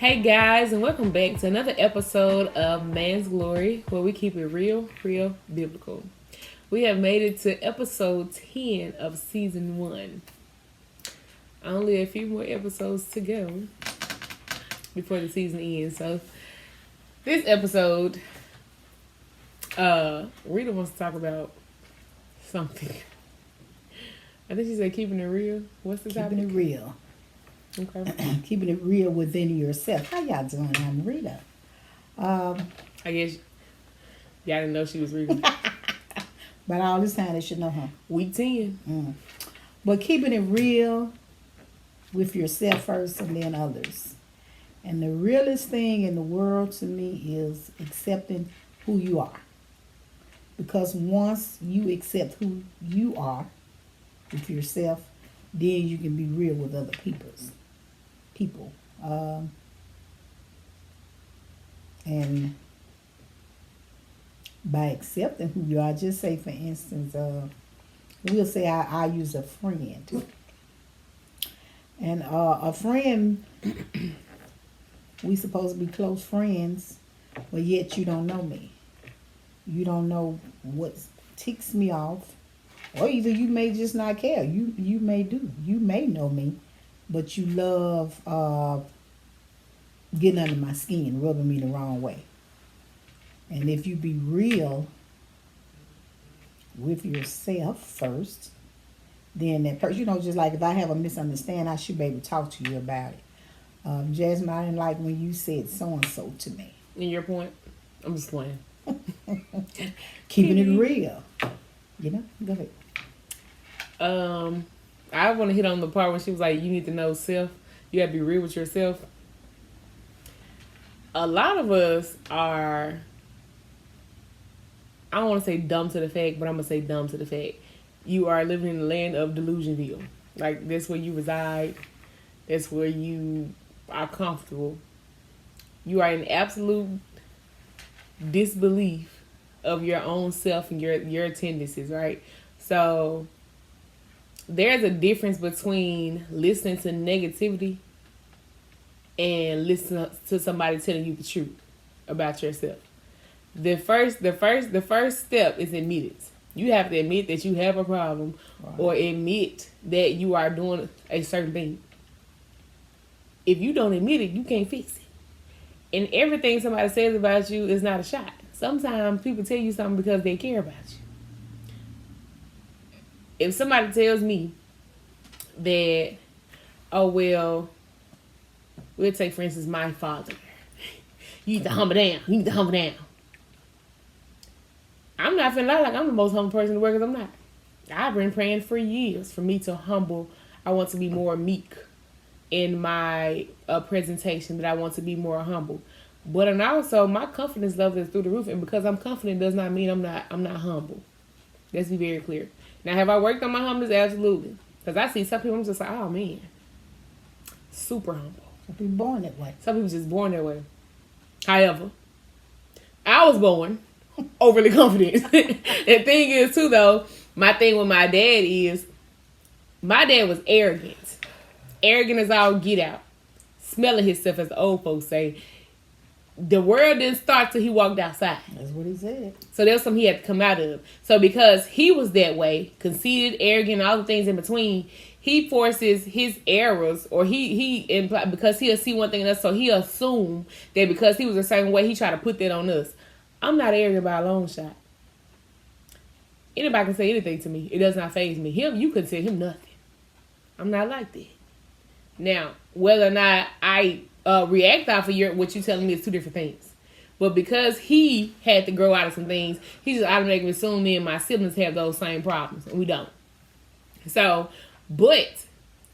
Hey guys, and welcome back to another episode of Man's Glory, where we keep it real biblical. We have made it to episode 10 of season 1. Only a few more episodes to go before the season ends. So this episode, Rita wants to talk about something. I think she said keeping it real. What's the topic? Keeping it real. Okay. Keeping it real within yourself. How y'all doing? I'm Rita. I guess y'all didn't know she was Rita. But all this time they should know her. Week 10. But keeping it real with yourself first and then others. And the realest thing in the world to me is accepting who you are. Because once you accept who you are with yourself, then you can be real with other people. And by accepting who you are, just say for instance, we'll say I use a friend. And a friend, we supposed to be close friends, but yet you don't know me. You don't know what ticks me off. Or either you may just not care. You may do. You may know me, but you love getting under my skin, rubbing me the wrong way. And if you be real with yourself first, then that person, just like if I have a misunderstanding, I should be able to talk to you about it. Jasmine, I didn't like when you said so-and-so to me. In your point? I'm just playing. Keeping it real. Go ahead. I want to hit on the part when she was like, you need to know self. You got to be real with yourself. A lot of us are, I don't want to say dumb to the fact, but I'm going to say dumb to the fact. You are living in the land of Delusionville. Like, that's where you reside. That's where you are comfortable. You are in absolute disbelief of your own self and your tendencies, right? So there's a difference between listening to negativity and listening to somebody telling you the truth about yourself. The first step is admittance. You have to admit that you have a problem, right, or admit that you are doing a certain thing. If you don't admit it, you can't fix it. And everything somebody says about you is not a shot. Sometimes people tell you something because they care about you. If somebody tells me that, oh, well, we'll take, for instance, my father. You need to humble down. You need to humble down. I'm not feeling like I'm the most humble person in the world, because I'm not. I've been praying for years for me to humble. I want to be more meek in my presentation, that I want to be more humble. But and also, my confidence level is through the roof, and because I'm confident does not mean I'm not humble. Let's be very clear. Now, have I worked on my humbleness? Absolutely. Because I see some people, I'm just like, oh man, super humble. Some people born that way. Some people just born that way. However, I was born overly confident. The thing is too, though, my thing with my dad is, my dad was arrogant. Arrogant as all get out. Smelling himself, as the old folks say. The world didn't start till he walked outside. That's what he said. So there was something he had to come out of. So because he was that way, conceited, arrogant, all the things in between, he forces his errors, or because he'll see one thing in us, so he assumed that because he was a certain way, he tried to put that on us. I'm not arrogant by a long shot. Anybody can say anything to me. It does not faze me. You couldn't say him nothing. I'm not like that. Now, whether or not I react off of what you're telling me is two different things. But because he had to grow out of some things, he just automatically assumed me and my siblings have those same problems, and we don't. So, but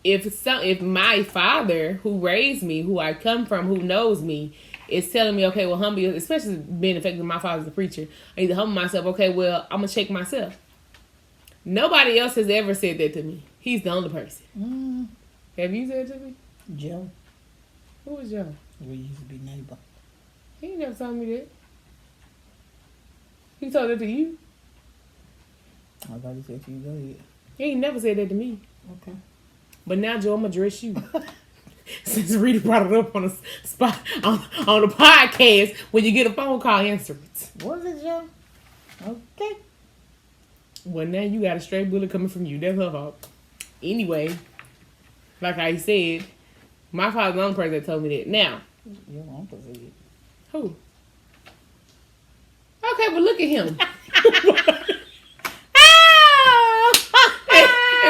if my father, who raised me, who I come from, who knows me, is telling me, okay, well, humble, especially being the fact that my father's a preacher, I need to humble myself. Okay, well, I'm gonna check myself. Nobody else has ever said that to me. He's the only person. Have you said it to me? Joe. Who was Joe? We used to be neighbor. He ain't never told me that. He told it to you? I thought he said to you, go ahead. He ain't never said that to me. Okay. But now, Joe, I'm going to address you. since Rita brought it up on the spot on the podcast, when you get a phone call, answer it. Was it, Joe? Okay. Well, now you got a straight bullet coming from you. That's her fault. Anyway, like I said, my father's the only person that told me that. Now, Your uncle said. who? Okay, but look at him.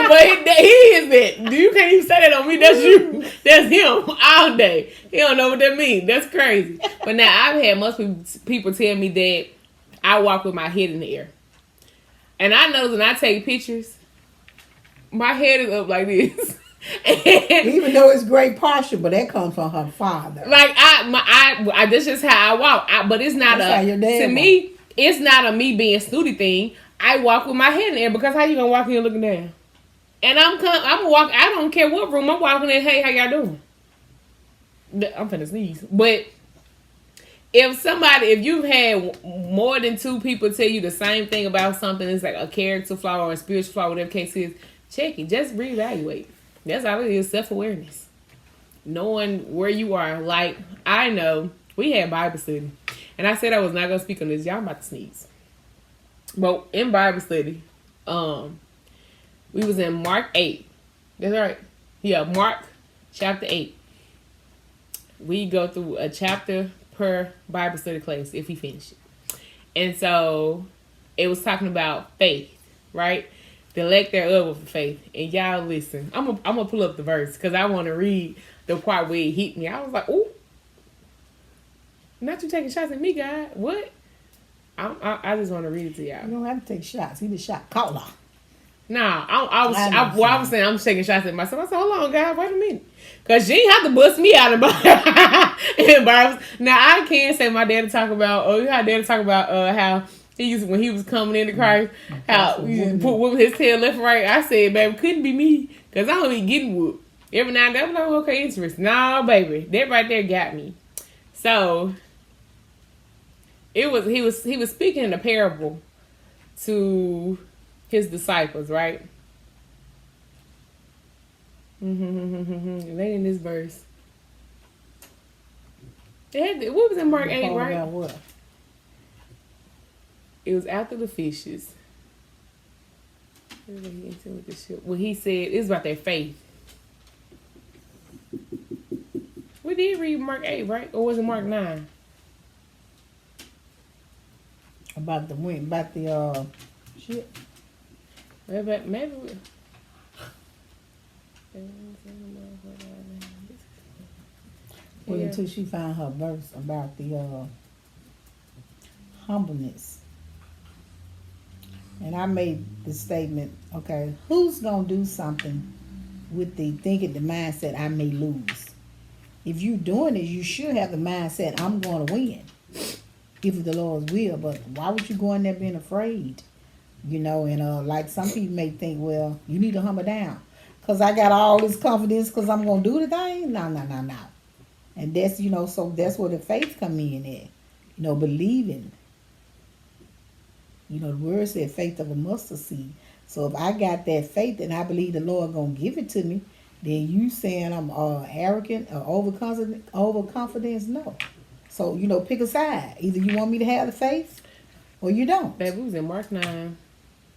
But he is that. You can't even say that on me. That's you. That's him all day. He don't know what that means. That's crazy. But now I've had most people tell me that I walk with my head in the air. And I know when I take pictures, my head is up like this. Even though it's great posture, but that comes from her father. Like that's just how I walk. But it's not me. It's not a me being snooty thing. I walk with my head in the air because how you gonna walk in looking down? And I'm walk. I don't care what room I'm walking in. Hey, how y'all doing? I'm finna sneeze. But if you've had more than 2 people tell you the same thing about something, it's like a character flaw or a spiritual flaw, whatever the case is, check it. Just reevaluate. That's all it is. Self-awareness. Knowing where you are. Like, I know we had Bible study, and I said I was not gonna speak on this. Y'all about to sneeze. But in Bible study, we was in Mark 8. That's right. Yeah, Mark chapter 8. We go through a chapter per Bible study class if we finish it. And so it was talking about faith, right? The lack thereof of faith. And y'all listen. I'm gonna pull up the verse because I want to read the part where it hit me. I was like, ooh. Not you taking shots at me, God. What? I just want to read it to y'all. You don't have to take shots. He the shot caller. Nah, I was saying I'm taking shots at myself. I said, hold on, God, wait a minute. Because you ain't have to bust me out in Bible. Now, I can say my daddy talk about, how he used, when he was coming into Christ, how he used to put his tail left and right. I said, baby, couldn't be me. Because I don't be getting whooped. Every now and then, I'm like, okay, interesting. Nah, baby, that right there got me. So, he was speaking in a parable to his disciples, right? They in this verse. What was in Mark 8, right? What? It was after the fishes. Well, he said it's about their faith. We did read Mark 8, right? Or was it Mark 9? About the shit. Maybe Well, until she found her verse about the humbleness. And I made the statement, okay, who's going to do something with the thinking, the mindset, I may lose? If you're doing it, you should have the mindset, I'm going to win. If it's the Lord's will. But why would you go in there being afraid? You know, and like some people may think, well, you need to humble down. Because I got all this confidence because I'm going to do the thing. No. And that's, so that's where the faith come in at. Believing. The word said faith of a mustard seed. So if I got that faith and I believe the Lord going to give it to me, then you saying I'm arrogant or overconfident? No. So, pick a side. Either you want me to have the faith or you don't. Baby, we was in Mark 9.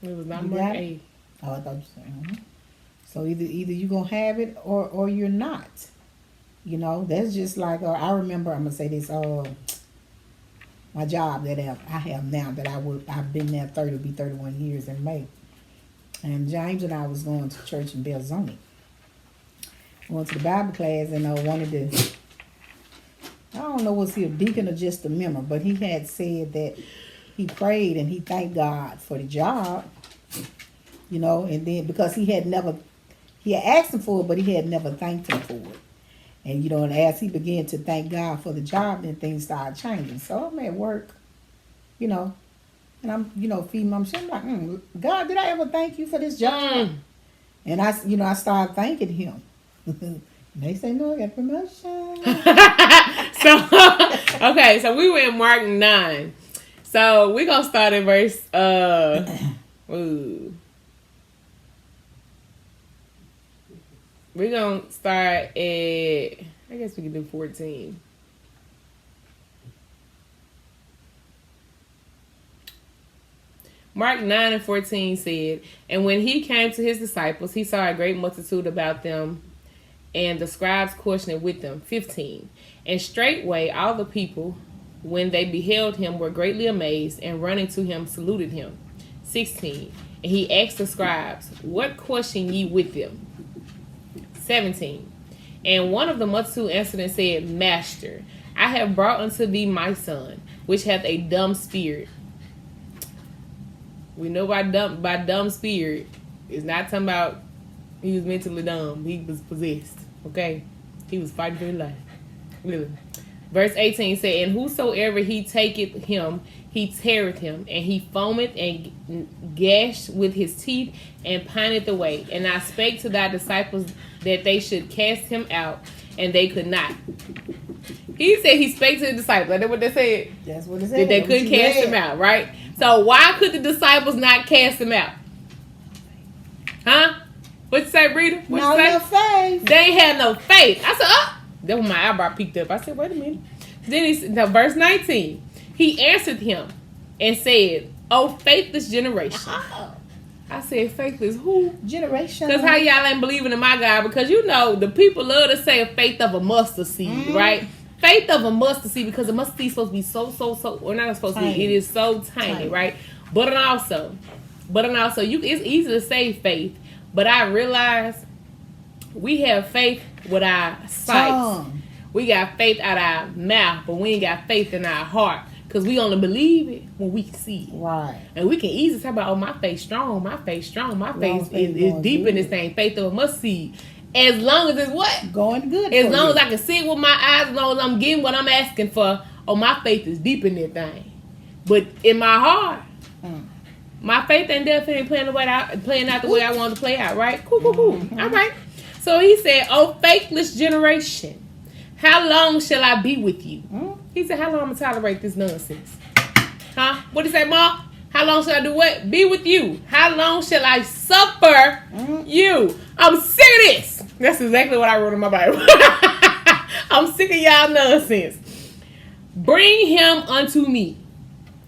It was not Mark 8. Oh, I thought you said. So either you're going to have it or you're not. That's just like, I remember, I'm going to say this, my job that I have now that I've been there 31 years in May. And James and I was going to church in Belzoni. Went to the Bible class and wanted to, I don't know, was he a deacon or just a member, but he had said that he prayed and he thanked God for the job, and then because he had asked him for it, but he had never thanked him for it. And, and as he began to thank God for the job, then things started changing. So I'm at work, and I'm, feeding my machine. I'm like, God, did I ever thank you for this job? And I started thanking him. They say, no, I got promotion. So we were in Mark 9. So we're going to start in verse, We're going to start at, I guess we can do 14. Mark 9 and 14 said, and when he came to his disciples, he saw a great multitude about them, and the scribes questioned with them. 15. And straightway all the people, when they beheld him, were greatly amazed, and running to him saluted him. 16. And he asked the scribes, what question ye with them? 17. And one of the multitude answered and said, Master, I have brought unto thee my son, which hath a dumb spirit. We know by dumb spirit, it's not talking about he was mentally dumb. He was possessed. Okay? He was fighting for his life. Really. Verse 18 said, and whosoever he taketh him, he teareth him, and he foameth and gashed with his teeth, and pineth away. And I spake to thy disciples that they should cast him out, and they could not. He said he spake to the disciples. That's what they said. That's what it said. That they couldn't cast him out, right? So why could the disciples not cast him out? Huh? What you say, Rita? What you say? No faith. They ain't had no faith. I said, oh. Then when my eyebrow peeked up, I said, wait a minute. Then he said, verse 19. He answered him and said, oh, faithless generation. Oh. I said, faithless who? Generation. Because how y'all ain't believing in my God? Because you know, the people love to say a faith of a mustard seed, right? Faith of a mustard seed, because a mustard seed is supposed to be so, or not supposed to be, it is so tiny, right? But also, it's easy to say faith, but I realize we have faith with our sight. We got faith out our mouth, but we ain't got faith in our heart. Because we only believe it when we see it. Right. And we can easily talk about, oh, my faith strong, my faith is deep in this thing. Faith of a mustard seed. As long as it's what? Going good. As long as I can see it with my eyes, as long as I'm getting what I'm asking for, oh, my faith is deep in that thing. But in my heart, my faith ain't definitely playing out the way I want to play out, right? Cool. Mm-hmm. All right. So he said, oh, faithless generation, how long shall I be with you? He said, how long am I going to tolerate this nonsense? Huh? What did he say, Mom? How long shall I do what? Be with you. How long shall I suffer you? I'm sick of this. That's exactly what I wrote in my Bible. I'm sick of y'all nonsense. Bring him unto me.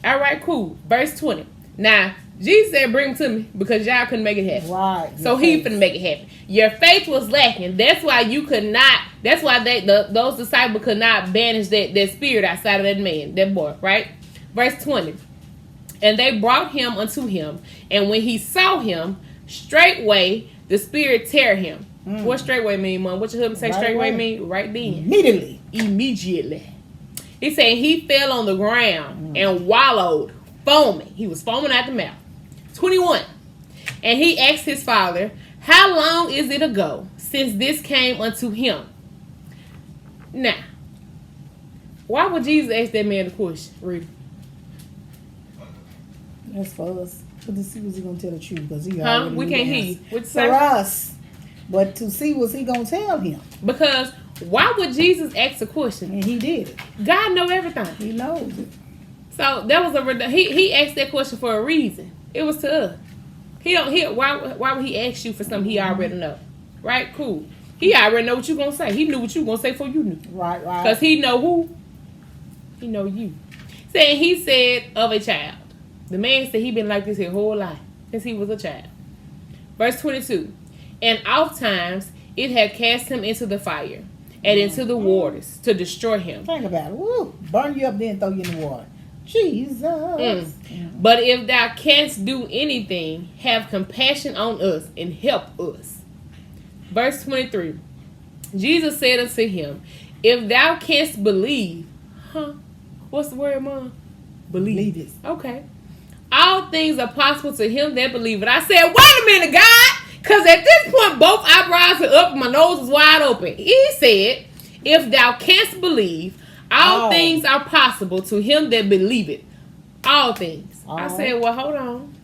All right, cool. Verse 20. Now, Jesus said, bring him to me because y'all couldn't make it happen. Right. So he finna make it happen. Your faith was lacking. That's why you could not. That's why those disciples could not banish that spirit outside of that man, that boy, right? Verse 20. And they brought him unto him, and when he saw him, straightway the spirit tear him. What straightway mean, Mom? What your husband say right straightway mean? Right then. Immediately. He said he fell on the ground and wallowed, foaming. He was foaming out the mouth. 21. And he asked his father, how long is it ago since this came unto him? Now, why would Jesus ask that man the question, Rita? That's for us. But to see was he going to tell the truth. Because he already we can't hear you. What's for us. But to see was he going to tell him. Because why would Jesus ask a question? And he did it. God know everything. He knows it. So that was he asked that question for a reason. It was to us. Why would he ask you for something he already know? Right? Cool. He already know what you gonna say. He knew what you gonna say before you knew. Right. Because he know who? He know you. Saying he said of a child. The man said he been like this his whole life since he was a child. Verse 22. And oftentimes it had cast him into the fire and into the waters to destroy him. Think about it. Woo. Burn you up, then throw you in the water. Jesus. But if thou canst do anything, have compassion on us and help us. Verse 23. Jesus said unto him, if thou canst believe, what's the word, Mom? Believe it. Okay. All things are possible to him that believe it. I said, wait a minute, God. Because at this point, both eyebrows are up, my nose is wide open. He said, if thou canst believe, all things are possible to him that believe it. All things. I said, well, hold on.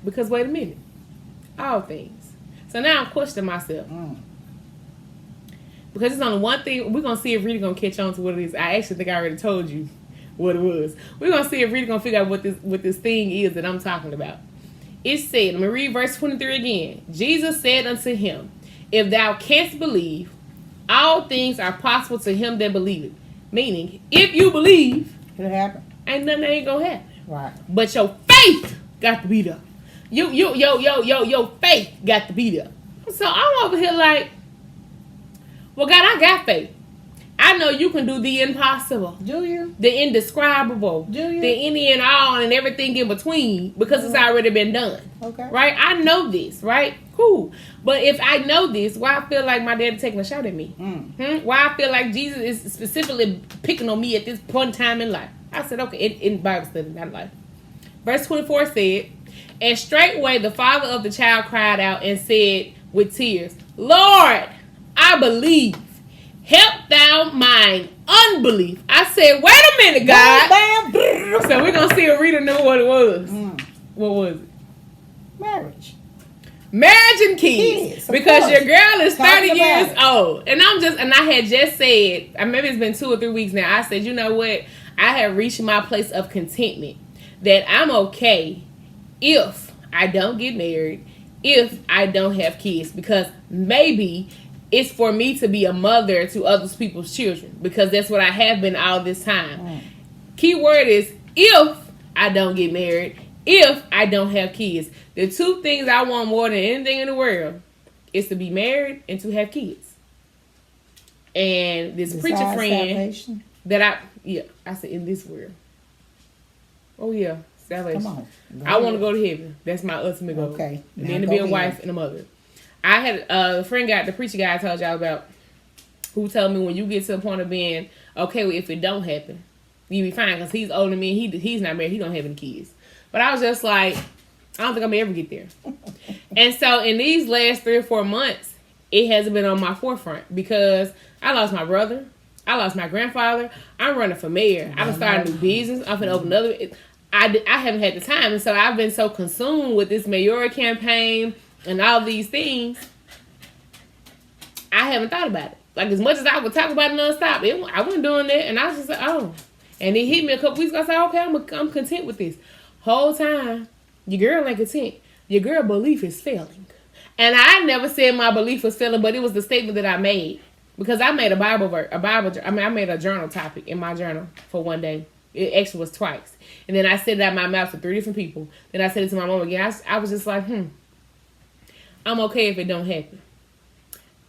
Because wait a minute. All things. So now I'm questioning myself. Because it's only one thing. We're going to see if Rita going to catch on to what it is. I actually think I already told you what it was. We're going to see if Rita going to figure out what this thing is that I'm talking about. It said, let me read verse 23 again. Jesus said unto him, if thou canst believe, all things are possible to him that believeth. Meaning, if you believe, It'll happen. ain't nothing that ain't gonna happen. Right. But your faith got to be there. Your faith got to be there. So I'm over here like, well, God, I got faith. I know you can do the impossible. Do you? The indescribable. Do you? The any and all and everything in between, because it's already been done. Okay. Right? I know this, right? Cool. But if I know this, why I feel like my daddy taking a shot at me? Why I feel like Jesus is specifically picking on me at this point in time in life? I said, okay, in Bible study, not life. Verse 24 said, and straightway the father of the child cried out and said with tears, Lord, I believe. Help thou mine unbelief. I said, wait a minute, God. Bam, bam. So we're going to see if Rita knew what it was. What was it? Marriage. Marriage and kids. Because course. your girl is 30 Talking years about old. And I had just said, maybe it's been 2 or 3 weeks now. I said, you know what? I have reached my place of contentment. That I'm okay if I don't get married, if I don't have kids. Because maybe it's for me to be a mother to other people's children. Because that's what I have been all this time. Key word is if I don't get married, if I don't have kids. The 2 things I want more than anything in the world is to be married and to have kids. And this preacher friend salvation. that I said in this world. Oh yeah, salvation. Come on. I want to go to heaven. That's my ultimate goal. Okay. And then to be a wife and a mother. I had a friend the preacher guy I told y'all about, who told me when you get to the point of being okay with if it don't happen, you be fine because he's older than me and he's not married. He don't have any kids. But I was just like, I don't think I'm ever get there. And so in these last 3 or 4 months, it hasn't been on my forefront because I lost my brother. I lost my grandfather. I'm running for mayor. I'm starting a new business. I'm going to open another. I haven't had the time. And so I've been so consumed with this mayoral campaign and all these things, I haven't thought about it. Like, as much as I would talk about it nonstop, I wasn't doing that. And I was just like, oh. And it hit me a couple weeks ago. I said, okay, I'm content with this. Whole time, your girl ain't content. Your girl belief is failing. And I never said my belief was failing, but it was the statement that I made. Because I made I made a journal topic in my journal for one day. It actually was twice. And then I said it out my mouth to 3 different people. Then I said it to my mom again. I was just like, I'm okay if it don't happen.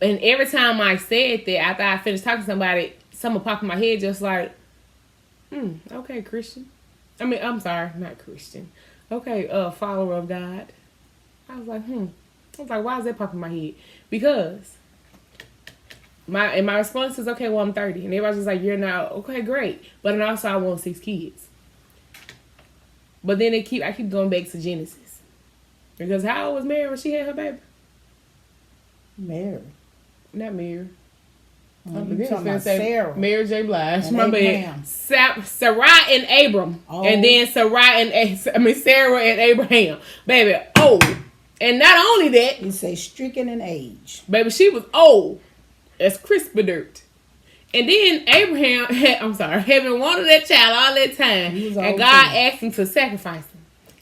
And every time I said that, after I finished talking to somebody, something popped in my head just like, okay, Christian. I'm sorry, not Christian. Okay, follower of God. I was like, why is that popping in my head? Because my response is, okay, well, I'm 30. And everybody's just like, you're not, okay, great. But then also I want 6 kids. But then I keep going back to Genesis. Because how old was Mary when she had her baby? Mary. Not Mary. You talking about Sarah. Mary J. Blige. And My Abraham. bad. Sarai and Abram. Oh. And then Sarah and Abraham. Baby, old. And not only that. You say stricken in age. Baby, she was old as crispy dirt. And then Abraham having wanted that child all that time. And God asked him to sacrifice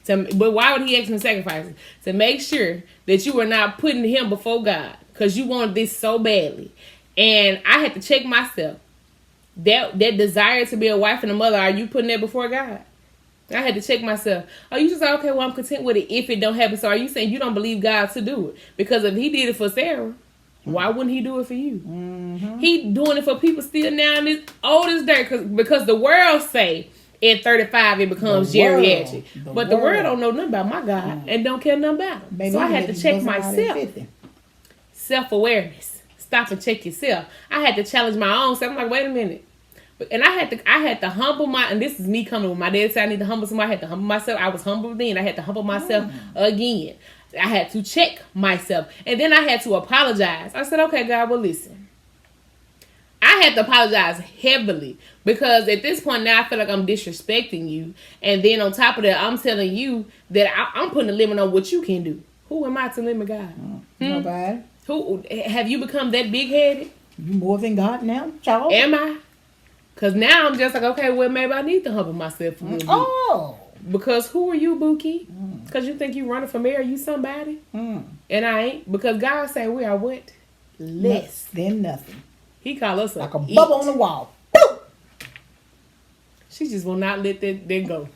him. But why would he ask him to sacrifice him? To make sure that you were not putting him before God. Because you wanted this so badly. And I had to check myself. That desire to be a wife and a mother, are you putting that before God? I had to check myself. Oh, you just say, okay, well, I'm content with it if it don't happen. So are you saying you don't believe God to do it? Because if he did it for Sarah, why wouldn't he do it for you? Mm-hmm. He doing it for people still now in this oldest day. Because the world say at 35 it becomes geriatric. But the world don't know nothing about my God and don't care nothing about him. Maybe so I had to check myself. Self-awareness. Stop and check yourself. I had to challenge my own self. I'm like, wait a minute. And I had to humble and this is me coming with my dad said I need to humble somebody. I had to humble myself. I was humble then. I had to humble myself again. I had to check myself. And then I had to apologize. I said, okay, God, well, listen. I had to apologize heavily because at this point now I feel like I'm disrespecting you. And then on top of that, I'm telling you that I'm putting a limit on what you can do. Who am I to limit God? Nobody. Who have you become that big-headed? You more than God now, child? Am I? Because now I'm just like, okay, well, maybe I need to humble myself a little bit. Oh. Because who are you, Bookie? Because you think you running for mayor, you somebody? And I ain't. Because God said we are what? less than nothing. He called us like a bubble on the wall. Boom! She just will not let that go.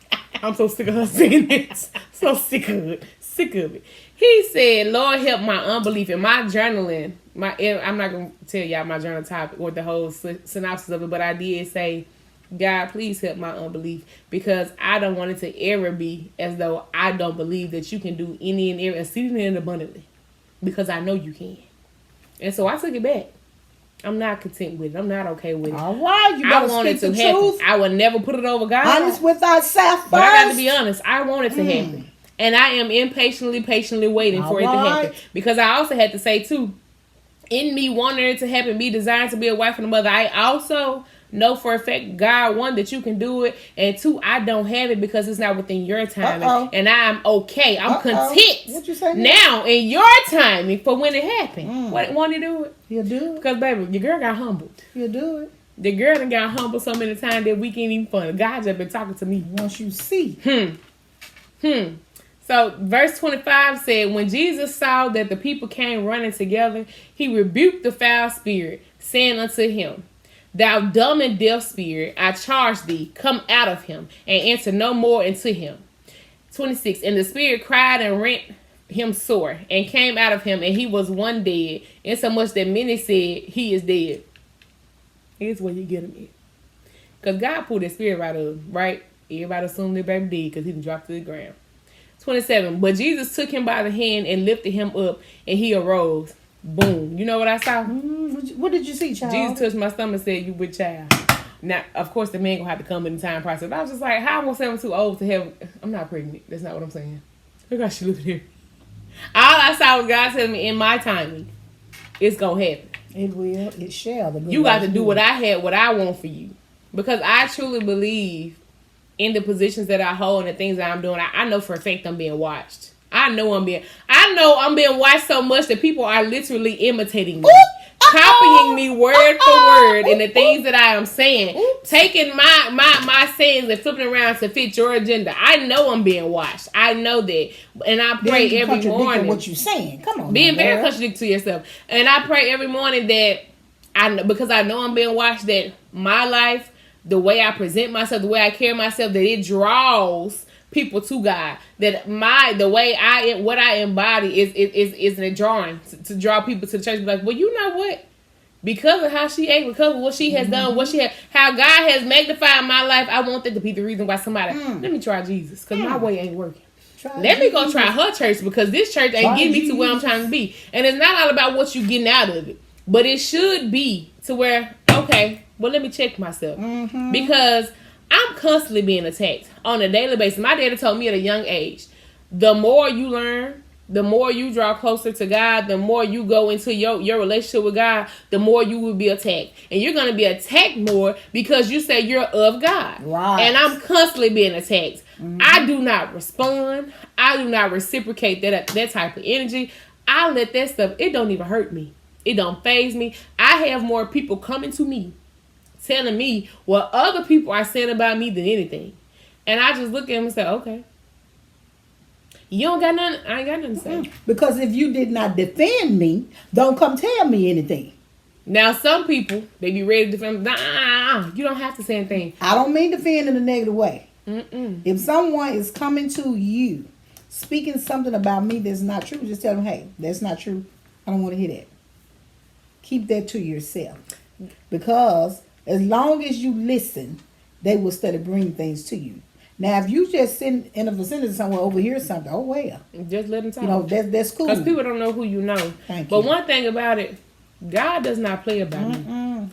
I'm so sick of her saying it. So sick of it. Sick of it. He said, Lord, help my unbelief. In my journaling, I'm not going to tell y'all my journal topic or the whole synopsis of it, but I did say, God, please help my unbelief, because I don't want it to ever be as though I don't believe that you can do any and every, exceedingly and abundantly, because I know you can. And so I took it back. I'm not content with it. I'm not okay with it. All right, you gotta speak the truth. I would never put it over God. Honest with ourselves first. But I got to be honest. I want it to happen. And I am patiently waiting for it to happen. Because I also had to say, too, in me wanting it to happen, me desiring to be a wife and a mother, I also know for a fact, God, one, that you can do it. And two, I don't have it because it's not within your timing. And I'm okay. I'm content what you say now in your timing for when it happened. Want to do it? You'll do it. Because, baby, your girl got humbled. You'll do it. The girl done got humbled so many times that we can't even fun. God just been talking to me. Once you see. So verse 25 said, when Jesus saw that the people came running together, he rebuked the foul spirit, saying unto him, Thou dumb and deaf spirit, I charge thee, come out of him, and enter no more into him. 26, and the spirit cried and rent him sore, and came out of him, and he was one dead, insomuch that many said, He is dead. Here's where you get him in. Because God pulled that spirit right up, right? Everybody assumed that baby dead because he dropped to the ground. 27, but Jesus took him by the hand and lifted him up, and he arose. Boom. You know what I saw? What did you see, child? Jesus touched my stomach and said, you with child. Now, of course, the man going to have to come in the time process. I was just like, how am I saying I'm too old to have... I'm not pregnant. That's not what I'm saying. Look how she looking here. All I saw was God telling me, in my timing, it's going to happen. It will. It shall. You got to do what I want for you. Because I truly believe in the positions that I hold and the things that I'm doing. I know for a fact I'm being watched. I know I'm being watched so much that people are literally imitating me. Copying me word for word in the things that I am saying. Taking my sayings and flipping around to fit your agenda. I know I'm being watched. I know that. And I pray every morning. What you saying? Come on. Being very contradictory to yourself. And I pray every morning that because I know I'm being watched, that my life, the way I present myself, the way I carry myself, that it draws people to God. That the way what I embody is a drawing to draw people to the church. Be like, well, you know what? Because of how she acts, because of what she has done, how God has magnified my life, I want that to be the reason why somebody, let me try Jesus, because my way ain't working. Let me go try her church, because this church ain't getting me to where I'm trying to be. And it's not all about what you getting out of it, but it should be to where, okay, well, let me check myself. Because I'm constantly being attacked on a daily basis. My daddy told me at a young age, the more you learn, the more you draw closer to God, the more you go into your relationship with God, the more you will be attacked. And you're going to be attacked more because you say you're of God. Right. And I'm constantly being attacked. I do not respond. I do not reciprocate that type of energy. I let that stuff, it don't even hurt me. It don't faze me. I have more people coming to me, telling me what other people are saying about me than anything. And I just look at them and say, okay. You don't got nothing. I ain't got nothing to say. Because if you did not defend me, don't come tell me anything. Now, some people, they be ready to defend. Nah, you don't have to say anything. I don't mean defend in a negative way. If someone is coming to you, speaking something about me that's not true, just tell them, hey, that's not true. I don't want to hear that. Keep that to yourself. Because as long as you listen, they will start to bring things to you. Now, if you just sit in a vicinity somewhere overhear something, oh well. Just let them talk. You know, that's cool. Because people don't know who you know. But one thing about it, God does not play about me.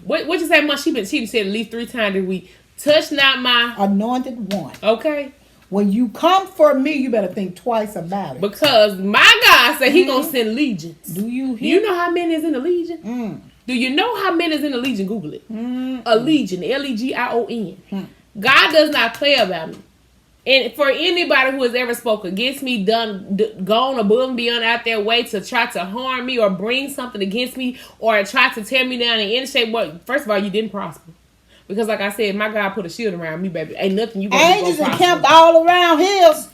What you say, Mom? She said at least 3 times that we touch not my anointed one. Okay. When you come for me, you better think twice about it. Because my God said He gonna send legions. Do you hear? Do you know how many is in the legion? Do you know how many is in the legion? Google it. A legion, Legion. God does not play about me. And for anybody who has ever spoke against me, gone above and beyond out their way to try to harm me or bring something against me or try to tear me down in any shape, well, first of all, you didn't prosper. Because like I said, my God put a shield around me, baby. Ain't nothing you gonna do. Angels encamped all around hills.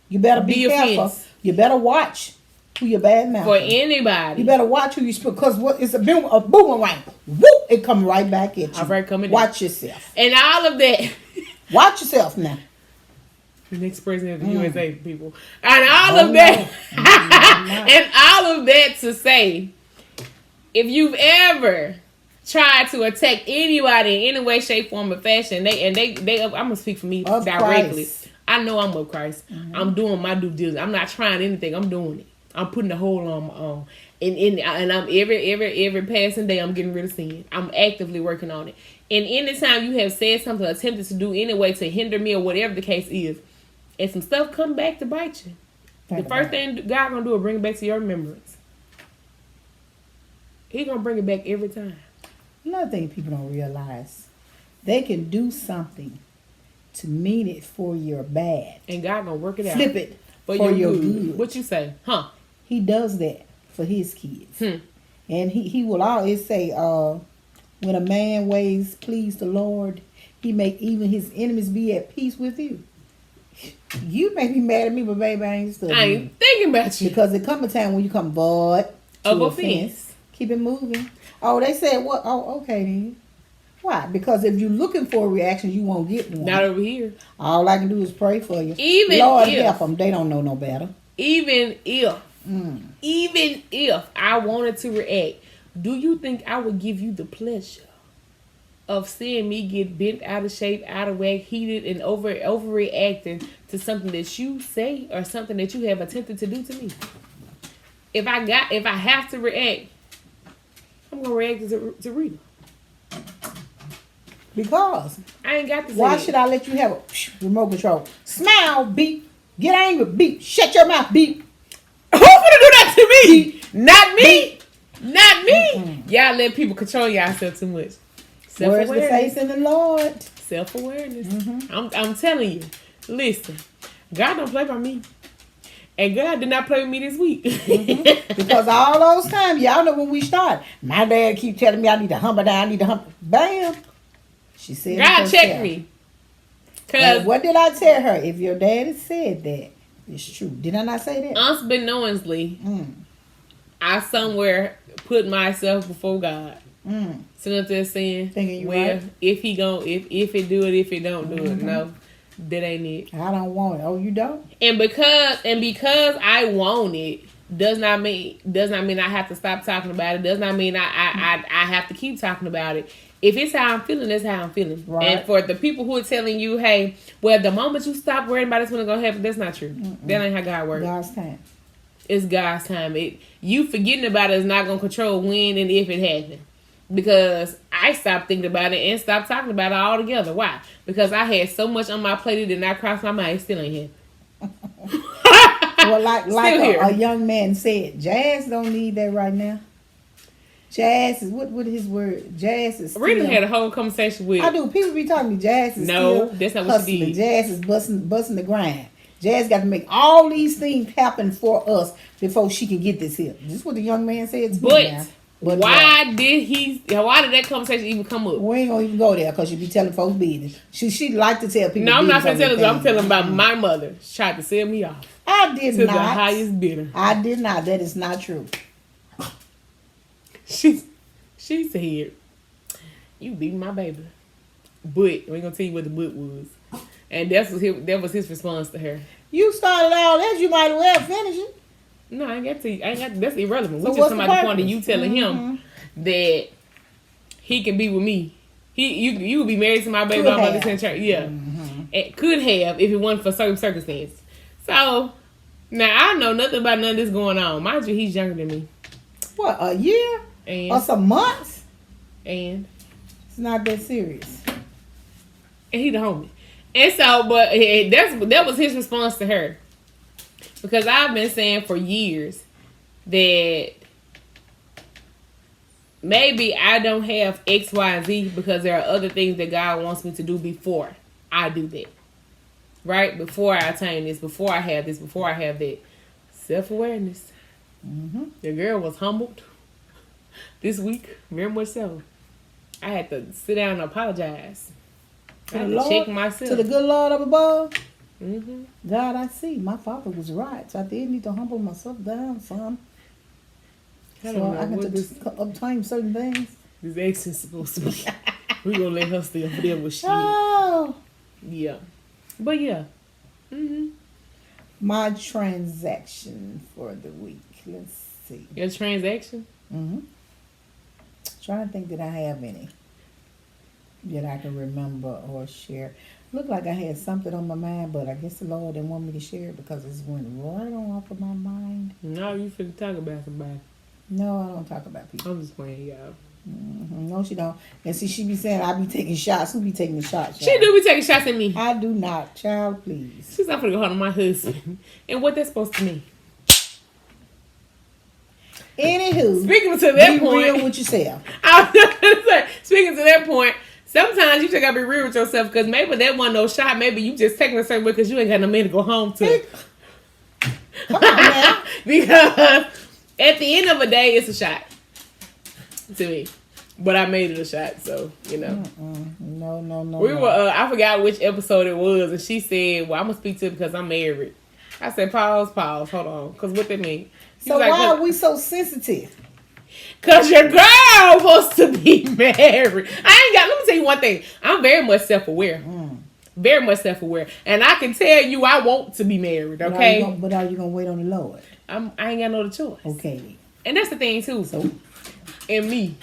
You better be careful. You better watch. Who you bad mouth for anybody. You better watch who you speak, because what it's a boomerang. Whoop! It come right back at you. All right, coming. Watch yourself. And all of that. Watch yourself now. The next president of the USA, people. And all of that. And all of that to say, if you've ever tried to attack anybody in any way, shape, form, or fashion, I'm gonna speak for me of directly. Christ. I know I'm of Christ. I'm doing my due diligence. I'm not trying anything. I'm doing it. I'm putting the whole on my own. And I'm every passing day I'm getting rid of sin. I'm actively working on it. And anytime you have said something, attempted to do any way to hinder me or whatever the case is, and some stuff come back to bite you, the first thing God gonna do is bring it back to your remembrance. He gonna bring it back every time. Another thing people don't realize, they can do something to mean it for your bad. And God gonna work it out. Flip it for your good. What you say? Huh? He does that for his kids. And he will always say, when a man ways please the Lord, he make even his enemies be at peace with you. You may be mad at me, but baby, I ain't studying. I ain't thinking about you. Because there come a time when you come void of offense. Keep it moving. Oh, they said what? Oh, okay then. Why? Because if you're looking for a reaction, you won't get one. Not over here. All I can do is pray for you. Even Lord if, help them. They don't know no better. Even if I wanted to react, do you think I would give you the pleasure of seeing me get bent out of shape, out of whack, heated, and overreacting to something that you say or something that you have attempted to do to me? If I have to react, I'm gonna react to Rita. Because I ain't got to. Why should I let you have a remote control? Smile, beep. Get angry, beep. Shut your mouth, beep. Who's gonna do that to me? Beep. Not me. Beep. Not me. Y'all let people control yourself too much. Where's the faith in the Lord? Self-awareness. I'm telling you. Listen, God don't play by me. And God did not play with me this week. Because all those times, y'all know when we start, my dad keep telling me I need to humble down, I need to humble. Bam. She said God checked me. Cause what did I tell her? If your daddy said that, it's true. Did I not say that? Unbeknownstly, I somewhere put myself before God. So up there saying, well, right? if it do it, if it don't do it, no, that ain't it. I don't want it. Oh, you don't? And because I want it, does not mean I have to stop talking about it. Does not mean I have to keep talking about it. If it's how I'm feeling, that's how I'm feeling. Right. And for the people who are telling you, hey, well, the moment you stop worrying about it's when it's gonna happen, that's not true. That ain't how God works. God's time. It's God's time. You forgetting about it is not gonna control when and if it happens. Because I stopped thinking about it and stopped talking about it altogether. Why? Because I had so much on my plate it did not cross my mind. It still ain't happening. Well, like a young man said, Jazz don't need that right now. Jazz is what his word? Jazz is. Rita had a whole conversation with. I do. People be talking to me. Jazz is that's not what she did. Jazz is busting the grind. Jazz got to make all these things happen for us before she can get this here. This is what the young man said to me now. But why did that conversation even come up? We ain't gonna even go there because you be telling folks business. She like to tell people. No, I'm not gonna tell them. I'm telling about my mother. She tried to sell me off. I did not. To the highest bidder. I did not. That is not true. She said, "You beat my baby," but we ain't gonna tell you what the but was, and that was his response to her. You started all that. You might as well finish it. No, I ain't got to. That's irrelevant. So we just talking about the point of you telling him that he can be with me. You would be married to my baby mama this in church. Yeah, it could have if it wasn't for certain circumstances. So now I know nothing about none of this going on. Mind you, he's younger than me. What, a year or some months? And it's not that serious. And he the homie. And so, but that was his response to her. Because I've been saying for years that maybe I don't have X, Y, and Z because there are other things that God wants me to do before I do that. Right? Before I attain this, before I have this, before I have that. Self-awareness. The girl was humbled this week, very much so. I had to sit down and apologize. I had to check myself. To the good Lord up above? Mm-hmm. God, I see. My father was right. So I did need to humble myself down some. I So don't know I can what this obtain certain things. accent's supposed to be. We're gonna let her stay over there with shit. Oh. Yeah. But yeah. Mm-hmm. My transaction for the week. Let's see. Your transaction? Mm-hmm. Trying to think that I have any that I can remember or share. Looked like I had something on my mind, but I guess the Lord didn't want me to share it because it went right on off of my mind. No, you finna talk about somebody. No, I don't talk about people. I'm just playing, y'all. No, she don't. And see, she be saying I be taking shots. Who be taking the shots? She do be taking shots at me. I do not. Child, please. She's not finna go home to my husband. And what that's supposed to mean. Anywho, Speaking to that be point, real with yourself. I was gonna say, speaking to that point, sometimes you just gotta be real with yourself because maybe that wasn't no shot. Maybe you just taking a certain way because you ain't got no man to go home to. Come on now. Because at the end of the day, it's a shot to me. But I made it a shot, so you know. No. We were. I forgot which episode it was, and she said, "Well, I'm gonna speak to it because I'm married." I said, "Pause, hold on, because what that mean?" So like, why are we so sensitive? Cause your girl supposed to be married. Let me tell you one thing. I'm very much self-aware. Very much self-aware. And I can tell you I want to be married, okay? But are you going to wait on the Lord? I ain't got no other choice. Okay. And that's the thing too. So, and me.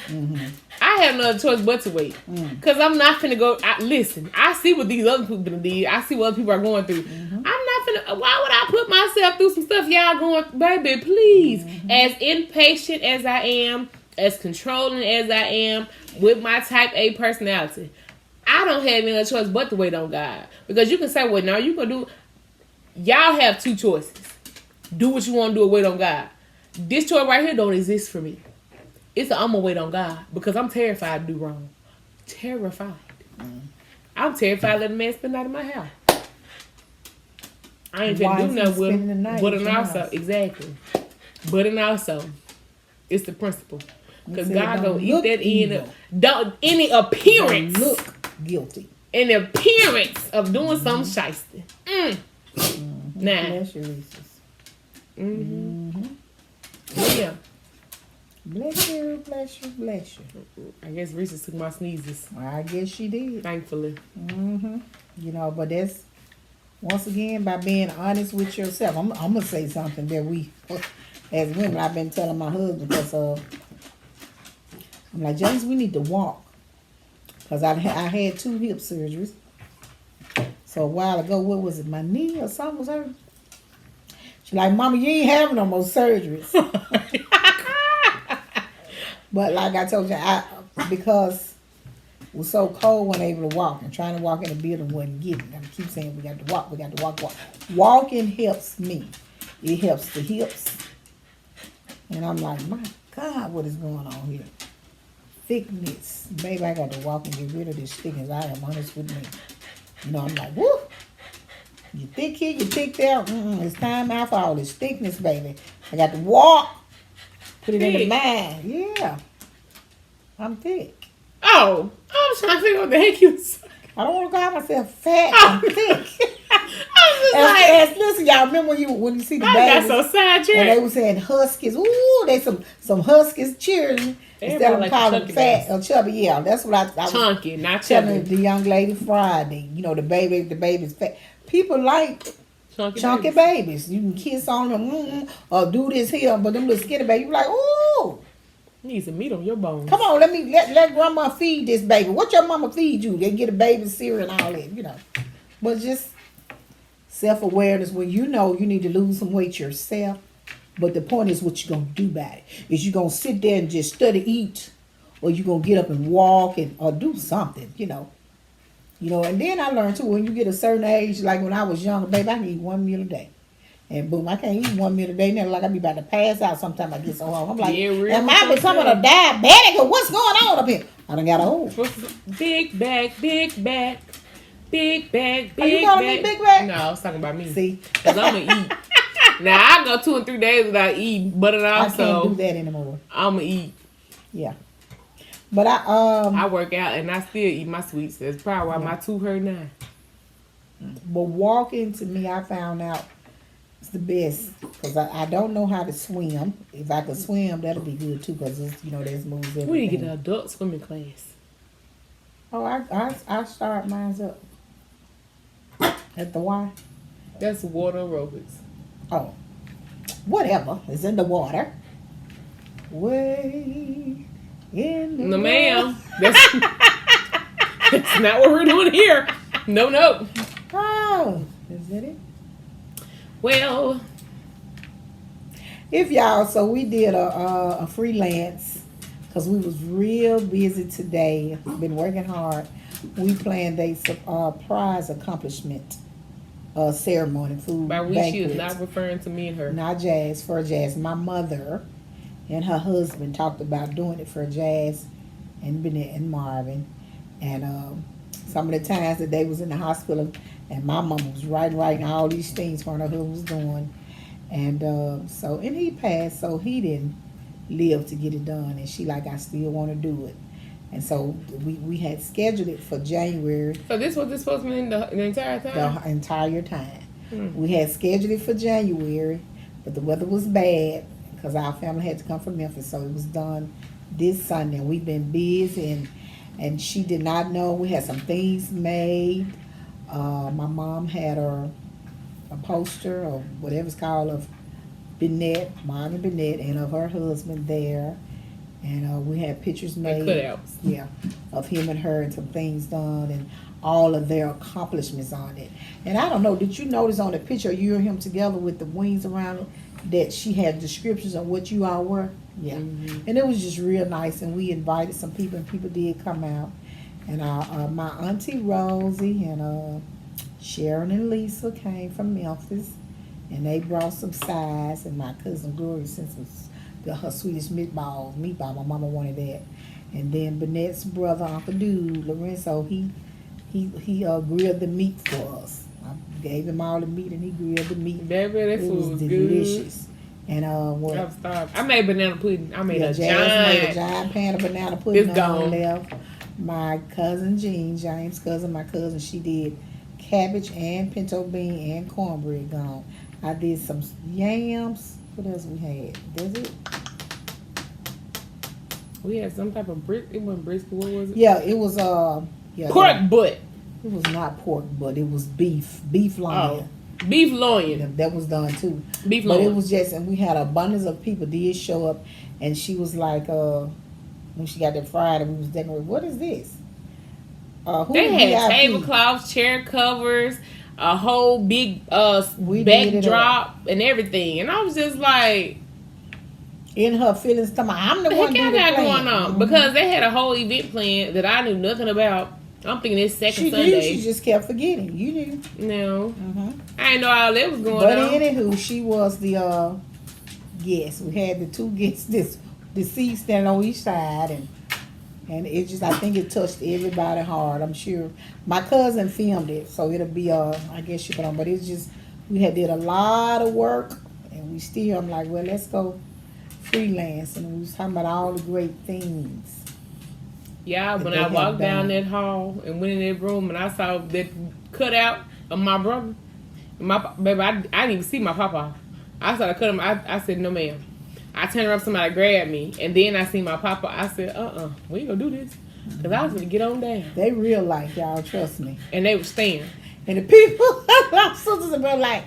I have no other choice but to wait. Cause I'm not finna go, listen, I see what these other people did. I see what other people are going through. I'm not finna, why would I put myself through some stuff y'all going, baby, please. As impatient as I am, as controlling as I am, with my type A personality, I don't have any other choice but to wait on God. Because you can say, well, now you can do, y'all have two choices. Do what you want to do or wait on God. This choice right here don't exist for me. It's I'm gonna wait on God because I'm terrified to do wrong. Terrified. I'm terrified to let a man spend the night in my house. I ain't finna do nothing with him. But and also, exactly. But and also, it's the principle. Because God gonna eat that in. Don't any appearance. Don't look guilty. An appearance of doing something shiesty. Nah. Bless you, Reese's. Yeah. Bless you. I guess Reese's took my sneezes. I guess she did. Thankfully. You know, but that's, once again, by being honest with yourself. I'm going to say something that we, as women, I've been telling my husband because I'm like, James, we need to walk. Because I had 2 hip surgeries. So a while ago, what was it, my knee or something was hurt? She's like, Mama, you ain't having no more surgeries. But like I told you, because it was so cold, wasn't able to walk. And trying to walk in the building wasn't getting. I keep saying we got to walk. Walking helps me. It helps the hips. And I'm like, my God, what is going on here? Thickness. Baby, I got to walk and get rid of this thickness. I am honest with me. You know, I'm like, woo. You thick here, you thick there. It's time out for all this thickness, baby. I got to walk. Put it in the mind. Yeah. I'm thick. Oh, I was trying to figure out what the heck you was. I don't want to call myself fat. I'm thick. I was just listen, y'all remember when you see the I babies? got so sidetracked. And they were saying huskies. Ooh, they some huskies cheering. Instead of calling them fat or chubby. Yeah, that's what I was chunky, not telling chubby. the young lady Friday. You know, the baby's fat. People like chunky babies. You can kiss on them or do this here, but them little skinny babies, you like, ooh. You need some meat on your bones. Come on, let grandma feed this baby. What your mama feed you? They get a baby cereal and all that, you know. But just self-awareness when you know you need to lose some weight yourself. But the point is what you're going to do about it. Is you going to sit there and just study eat, or you going to get up and walk or do something, you know. You know, and then I learned too, when you get a certain age, like when I was younger, baby, I can eat 1 meal a day. And boom, I can't eat 1 meal a day now. Like I be about to pass out sometimes I get so hungry. I'm like, am I becoming a diabetic or what's going on up here? I done got a hole. Big back, big back, big back, big Are you calling me big back? No, I was talking about me. See? Because I'm going to eat. Now, I go 2 and 3 days without eating, but it also, I can't do that anymore. I'm going to eat. Yeah. But I work out and I still eat my sweets. That's probably why my tooth hurt now. But walking, to me, I found out it's the best because I don't know how to swim. If I could swim, that'd be good too because there's moves everything. We need to get an adult swimming class. Oh, I start mine up at the Y. That's water aerobics. Oh, whatever is in the water. Way in the No, ma'am. That's not what we're doing here. No. Oh, is that it? Well, if y'all, so we did a freelance because we was real busy today. Been working hard. We planned a prize accomplishment ceremony, food by we, banquet. she is not referring to me and her. Not Jazz, for Jazz. My mother and her husband talked about doing it for Jazz and Bennett and Marvin. And some of the times that they was in the hospital and my mom was writing all these things for her husband was doing. And and he passed, so he didn't live to get it done. And she like, I still want to do it. And so we had scheduled it for January. So this was supposed to be the entire time? The entire time. We had scheduled it for January, but the weather was bad because our family had to come from Memphis. So it was done this Sunday. We've been busy, and she did not know. We had some things made. My mom had a poster or whatever it's called of Marvin Bennett, and of her husband there. And we had pictures made. Cutouts. Yeah, of him and her and some things done and all of their accomplishments on it. And I don't know, did you notice on the picture you and him together with the wings around it that she had descriptions of what you all were? Yeah. Mm-hmm. And it was just real nice. And we invited some people, and people did come out. And my auntie Rosie and Sharon and Lisa came from Memphis, and they brought some sides. And my cousin Gloria sent her Swedish meatball. My mama wanted that. And then Bennett's brother, Uncle Dude, Lorenzo, he grilled the meat for us. I gave him all the meat, and he grilled the meat. Baby, that food was delicious. Good. And what? I'm starved. I made banana pudding. I made a giant pan of banana pudding. It's gone. Left. My cousin Jean, James' cousin, my cousin, she did cabbage and pinto bean and cornbread gone. I did some yams. What else we had? Does it? We had some type of brisket. It wasn't brisket. What was it? Yeah, it was pork butt. It was not pork butt. It was beef loin. Oh, beef loin. That was done too. Beef loin. But it was just, and we had abundance of people did show up, and she was like, when she got there Friday, we was decorating. What is this? They had tablecloths, chair covers, a whole big backdrop and everything, and I was just like, in her feelings, I'm the one doing that going on. Mm-hmm. Because they had a whole event plan that I knew nothing about. I'm thinking it's second Sunday. She just kept forgetting. You knew. No. Mm-hmm. I didn't know all that was going on. But anywho, she was the guest. We had the two guests, the seats standing on each side, and it just, I think it touched everybody hard. I'm sure. My cousin filmed it, so it'll be I guess you put on. But it's just, we had did a lot of work, and we still, I'm like, well, let's go freelance, and we was talking about all the great things. Yeah, when I walked down that hall and went in that room and I saw that cutout of my brother, baby, I didn't even see my papa. I saw the cut him. I said, no, ma'am. I turned around, somebody grabbed me, and then I see my papa. I said, we ain't gonna do this, because I was gonna get on down. They real life, y'all, trust me. And they were staring. And the people, my sisters were like,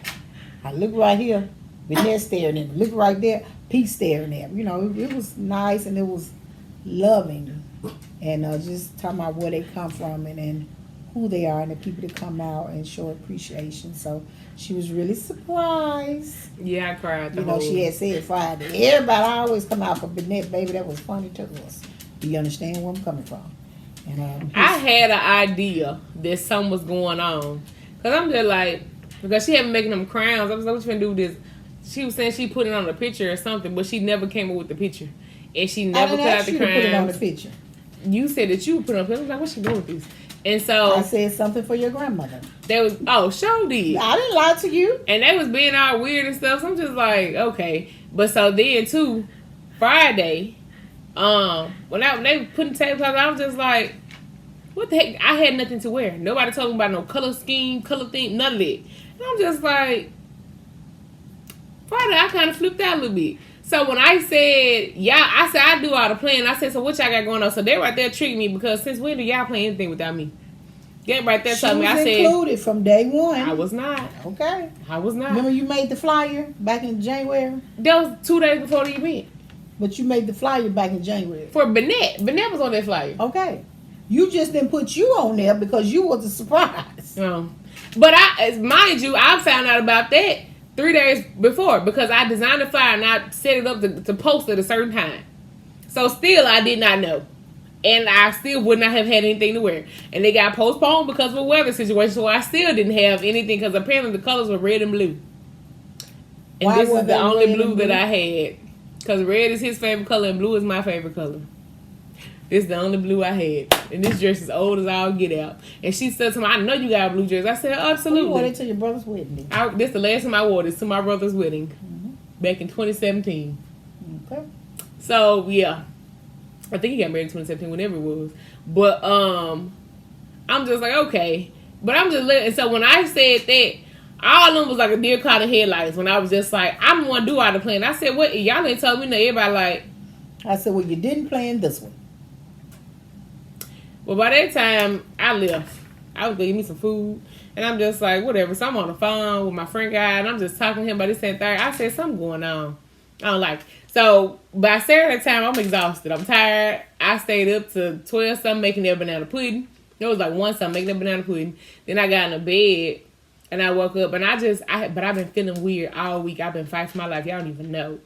I look right here, Vanessa staring at me. Look right there, Pete staring at me. You know, it was nice, and it was loving. And just talking about where they come from and who they are, and the people that come out and show appreciation. So she was really surprised. Yeah, I cried. She had said Friday, everybody always come out for Bennett, baby. That was funny to us. Do you understand where I'm coming from? And I had an idea that something was going on. Because I'm just like, because she had been making them crowns. I was like, what you gonna do with this? She was saying she put it on the picture or something, but she never came up with the picture. And she never cut out the crowns. Put it on the picture. You said that you would put it on the picture. I was like, what's she doing with this? And so I said something for your grandmother. They was show did. I didn't lie to you. And they was being all weird and stuff. So I'm just like, okay. But so then too, Friday, when they were putting tablecloths, I was just like, what the heck? I had nothing to wear. Nobody told me about no color scheme, color thing, none of that. And I'm just like, Friday, I kind of flipped out a little bit. So when I said, I said, I do all the planning. I said, so what y'all got going on? So they right there tricking me because since when do y'all plan anything without me? They right there telling me, I said. included from day one. I was not. Okay. I was not. Remember you made the flyer back in January? That was 2 days before the event. But you made the flyer back in January. For Bennett. Bennett was on that flyer. Okay. You just didn't put you on there because you was a surprise. But mind you, I found out about that 3 days before because I designed the flyer and I set it up to post at a certain time. So still, I did not know. And I still would not have had anything to wear. And they got postponed because of a weather situation. So I still didn't have anything because apparently the colors were red and blue. And Why this is the only blue that blue? I had. Because red is his favorite color and blue is my favorite color. This is the only blue I had. And this dress is old as all get out. And she said to me, I know you got a blue dress. I said, absolutely. You wore it to your brother's wedding. This is the last time I wore this to my brother's wedding. Back in 2017. Okay. So, yeah. I think he got married in 2017, whenever it was. But, I'm just like, okay. But I'm just letting, so when I said that, all of them was like a deer caught in headlights when I was just like, I'm going to do all the plan. I said, what? Y'all ain't told me no. Everybody like. I said, well, you didn't plan this one. Well, by that time, I left. I was going to get me some food. And I'm just like, whatever. So I'm on the phone with my friend guy, and I'm just talking to him about this and third. I said, something going on. I don't like it. So by Saturday time, I'm exhausted. I'm tired. I stayed up to 12 something making that banana pudding. It was like 1 something making that banana pudding. Then I got in the bed and I woke up and but I've been feeling weird all week. I've been fighting for my life. Y'all don't even know.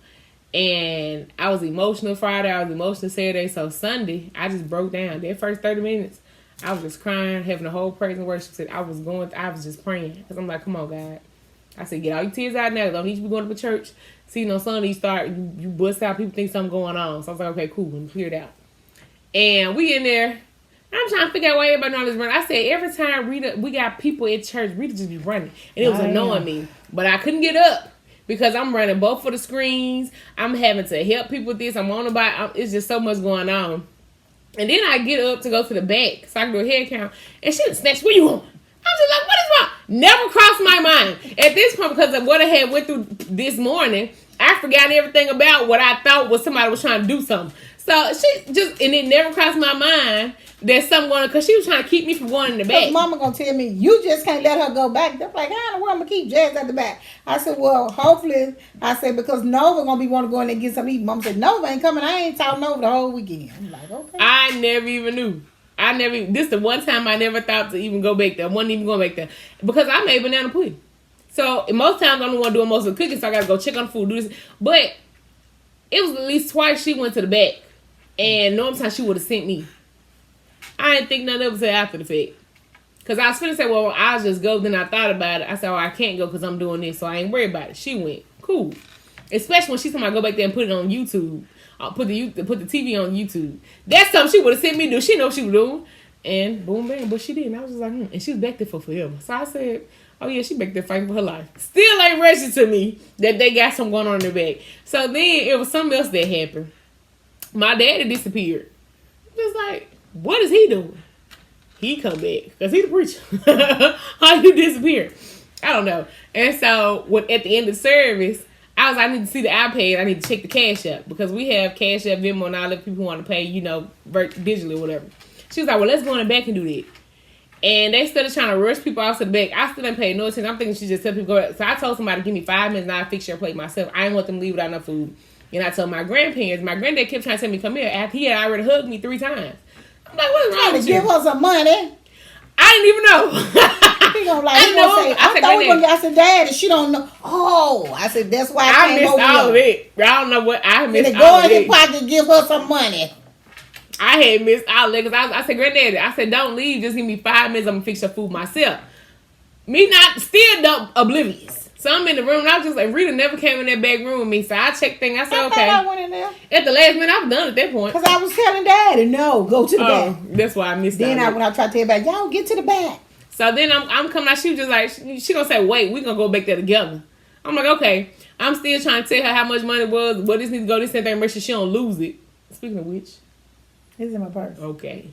And I was emotional Friday. I was emotional Saturday. So Sunday, I just broke down. That first 30 minutes, I was just crying, having a whole praise and worship. I was just praying. Because I'm like, come on, God. I said, get all your tears out now. Don't need you to be going to church. See, Sunday you bust out, people think something going on. So I was like, okay, cool, and clear it out. And we in there. I'm trying to figure out why everybody know this running. I said, every time we got people at church, Rita just be running. And it was annoying me. But I couldn't get up because I'm running both for the screens. I'm having to help people with this. I'm on the bike. It's just so much going on. And then I get up to go to the back so I can do a head count. And she was snatched, where you going? I'm just like, what is wrong? Never crossed my mind. At this point, because of what I had went through this morning, I forgot everything about what I thought was somebody was trying to do something. So she just, and it never crossed my mind that something going on, because she was trying to keep me from going in the back. Mama going to tell me, you just can't let her go back. They're like, I don't know where I'm going to keep Jazz at the back. I said, well, hopefully, because Nova going to be want to go in there and get some eat. Mama said, Nova ain't coming. I ain't talking Nova the whole weekend. I'm like, okay. I never even knew. This is the one time I never thought to even go back there. I wasn't even going back there. Because I made banana pudding. So, most times I'm the one doing most of the cooking, so I got to go check on the food, do this. But, it was at least twice she went to the back. And no time she would have sent me. I didn't think none of it until after the fact. Because I was finna say, well, I'll just go. Then I thought about it. I said, oh, I can't go because I'm doing this, so I ain't worried about it. She went. Cool. Especially when she told me to go back there and put it on YouTube. Put the TV on YouTube. That's something she would have sent me to do. She know what she was doing. And boom, bam. But she didn't. I was just like, And she was back there for forever. So I said, oh, yeah, she back there fighting for her life. Still ain't registered to me that they got something going on in their back. So then it was something else that happened. My daddy disappeared. Just like, what is he doing? He come back. Because he the preacher. How you disappear? I don't know. And so at the end of the service, I need to see the iPad. I need to check the Cash App. Because we have Cash App, Venmo, and all the people who want to pay, digitally or whatever. She was like, well, let's go in the back and do that. And they started trying to rush people out to the back. I still didn't pay no attention. I'm thinking she just tell people go. So I told somebody, give me 5 minutes and I'll fix your plate myself. I didn't want them to leave without no food. And I told my grandparents. My granddad kept trying to tell me, come here. After he had already hugged me 3 times. I'm like, what's wrong with you? Give her some money. I didn't even know. He gonna I said, Daddy, she don't know. Oh, I said, that's why I missed all of it. I don't know what I missed. Go in his pocket and give her some money. I had missed all of it because I said, Granddaddy, I said, don't leave. Just give me 5 minutes. I'm gonna fix your food myself. Me not still oblivious. So I'm in the room and I was just like, Rita never came in that back room with me. So I checked things. I said, okay. I went in there. At the last minute, I was done at that point. Because I was telling Daddy, no, go to the back. That's why I missed that. Then when I tried to tell you back, y'all get to the back. So then I'm coming out. She was just like, she gonna say, wait, we gonna go back there together. I'm like, okay. I'm still trying to tell her how much money it was, where this needs to go, this and that, make sure she don't lose it. Speaking of which. It's in my purse. Okay.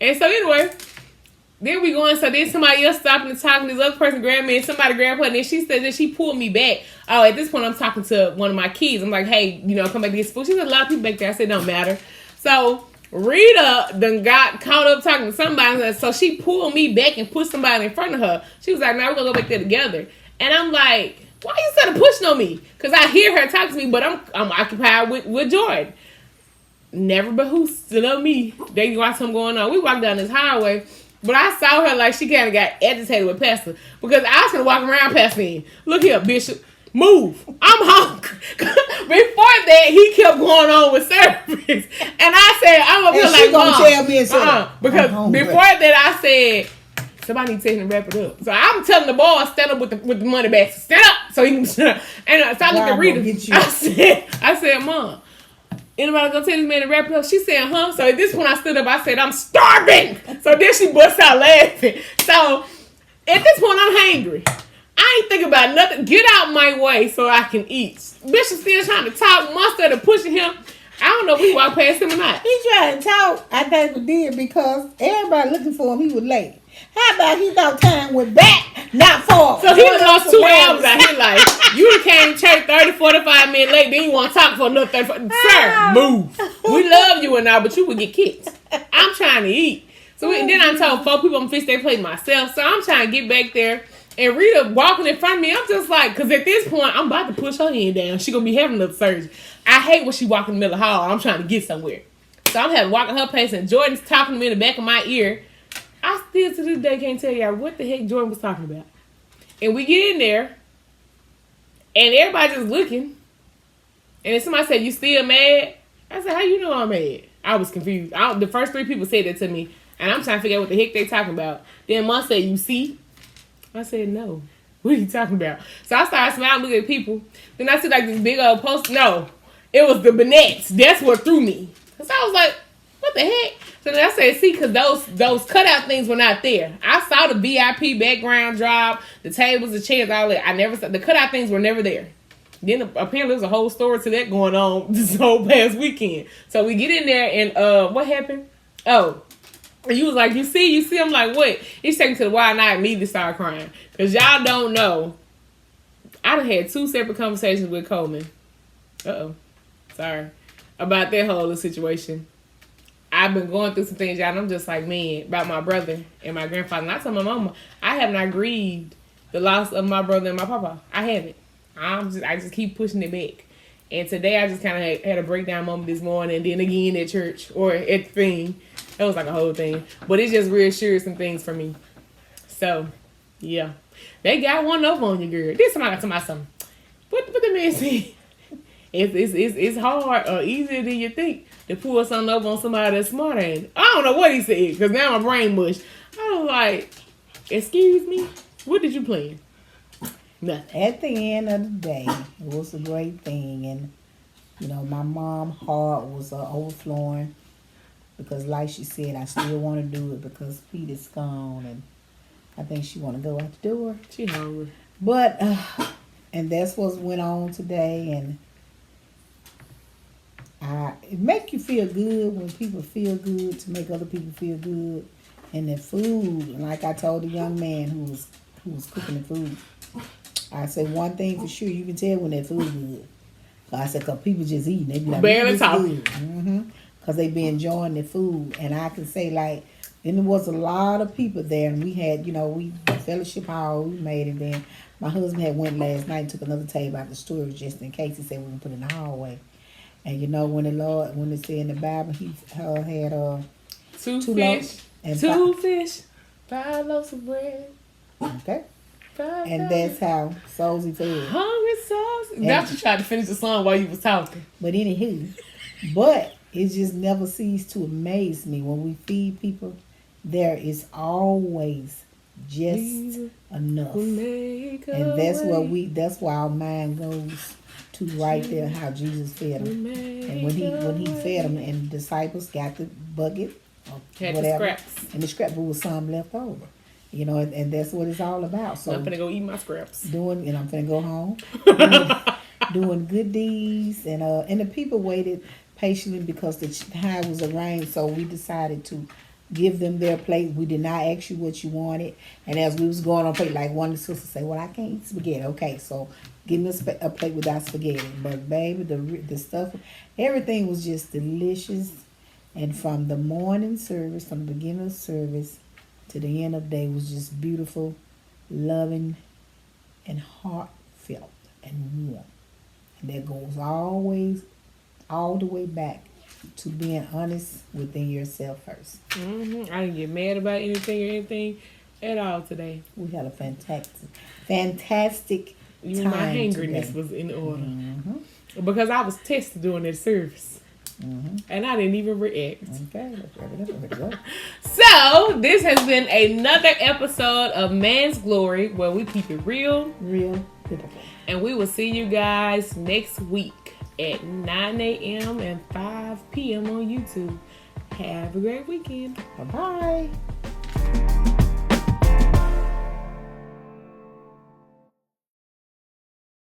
And so anyway, then we going, so then somebody else stopping and talking. This other person grabbed me and somebody grabbed her. And then she said that she pulled me back. Oh, at this point, I'm talking to one of my kids. I'm like, hey, come back to get food. She said, a lot of people back there. I said, don't matter. So Rita then got caught up talking to somebody. So she pulled me back and put somebody in front of her. She was like, now we're going to go back there together. And I'm like, why you started pushing on me? Because I hear her talk to me, but I'm occupied with Jordan. Never behooves to know me. They watch something going on. We walked down this highway. But I saw her like she kind of got agitated with Pastor because I was going to walk around Pastor in. Look here, Bishop. Move. I'm hungry. Before that, he kept going on with service. And I said, I'm going to feel like, going to tell me because before that, I said, somebody needs to take him and wrap it up. So I'm telling the boy, stand up with the money basket. Stand up so he can stand up. And so I looked at Rita. I said, Mom, anybody gonna tell this man to wrap it up? She said, huh? So at this point, I stood up. I said, I'm starving. So then she bust out laughing. So at this point, I'm hangry. I ain't thinking about nothing. Get out my way so I can eat. Bishop still trying to talk. Mustard and pushing him. I don't know if we walked past him or not. He trying to talk. I think we did because everybody looking for him. He was late. How about he thought time went back, not forward? So he lost 2 hours out here like, you came to church 30, 45 minutes late, then you want to talk for another 30. Sir, move. We love you and all, but you would get kicked. I'm trying to eat. So then I told 4 people I'm fix their plate myself. So I'm trying to get back there. And Rita walking in front of me, I'm just like, because at this point, I'm about to push her hand down. She going to be having another surgery. I hate when she walk in the middle of the hall. I'm trying to get somewhere. So I'm having to walk at her pace, and Jordan's talking to me in the back of my ear. I still to this day can't tell y'all what the heck Jordan was talking about. And we get in there, and everybody just looking. And then somebody said, you still mad? I said, how you know I'm mad? I was confused. The first 3 people said that to me, and I'm trying to figure out what the heck they talking about. Then Mom said, you see? I said, no. What are you talking about? So I started smiling, looking at people. Then I see like this big old post. No, it was the Bonnettes. That's what threw me. So I was like, what the heck? So then I said, see, because those cutout things were not there. I saw the VIP background drop, the tables, the chairs, all that. I never saw the cutout things were never there. Then apparently there's a whole story to that going on this whole past weekend. So we get in there and what happened? Oh, and you was like, you see? I'm like, what? He's taking me to the wire and I immediately started crying. Because y'all don't know. I done had 2 separate conversations with Coleman. Sorry. About that whole situation. I've been going through some things, y'all, and I'm just like, man, about my brother and my grandfather. And I told my mama, I have not grieved the loss of my brother and my papa. I haven't. I just keep pushing it back. And today I just kind of had a breakdown moment this morning, and then again at church or at the thing. That was like a whole thing. But it just reassured some things for me. So, yeah. They got one up on you, girl. This somebody told me something. What the man said? It's hard or easier than you think to pull something up on somebody that's smarter. And I don't know what he said because now my brain mush. I was like, excuse me? What did you plan? Nothing. At the end of the day, it was a great thing. And, my mom's heart was overflowing. Because like she said, I still want to do it because Peter's gone. And I think she want to go out the door. She hungry. But, and that's what went on today. And it make you feel good when people feel good to make other people feel good. And the food, like I told the young man who was cooking the food, I said one thing for sure, you can tell when that food is good. I said, because people just eating. They be like, barely talking. Because they be enjoying the food. And I can say, like, then there was a lot of people there. And we had, we fellowship hall, we made it. Then my husband had went last night and took another table out the storage just in case. He said we can put it in the hallway. And when it said in the Bible, he had 2 fish, loaves and 2 fish, 5 loaves of bread. Okay. And that's how Soulsy fed. Hungry souls. Now you tried to finish the song while you was talking. But anywho, it just never ceased to amaze me when we feed people. There is always just enough, and that's why our mind goes to right there how Jesus fed them, and when he fed them, and the disciples got the bucket, or whatever, and the scrap was some left over. And that's what it's all about. So I'm finna go eat my scraps. I'm finna go home. Doing good deeds. And the people waited patiently because the time was arranged. So we decided to give them their plate. We did not ask you what you wanted. And as we was going on plate, like one of the sisters say, well, I can't eat spaghetti. Okay, so give me a plate without spaghetti. But baby, the stuff, everything was just delicious. And from the morning service, from the beginning of service to the end of the day was just beautiful, loving, and heartfelt and warm. And that goes always all the way back to being honest within yourself first. I didn't get mad about anything at all today. We had a fantastic Even time my hangriness today. was in order. Because I was tested during that service. And I didn't even react. Okay, let's go. So, this has been another episode of Man's Glory, where we keep it real. Real biblical. And we will see you guys next week at 9 a.m. and 5 p.m. on YouTube. Have a great weekend. Bye-bye.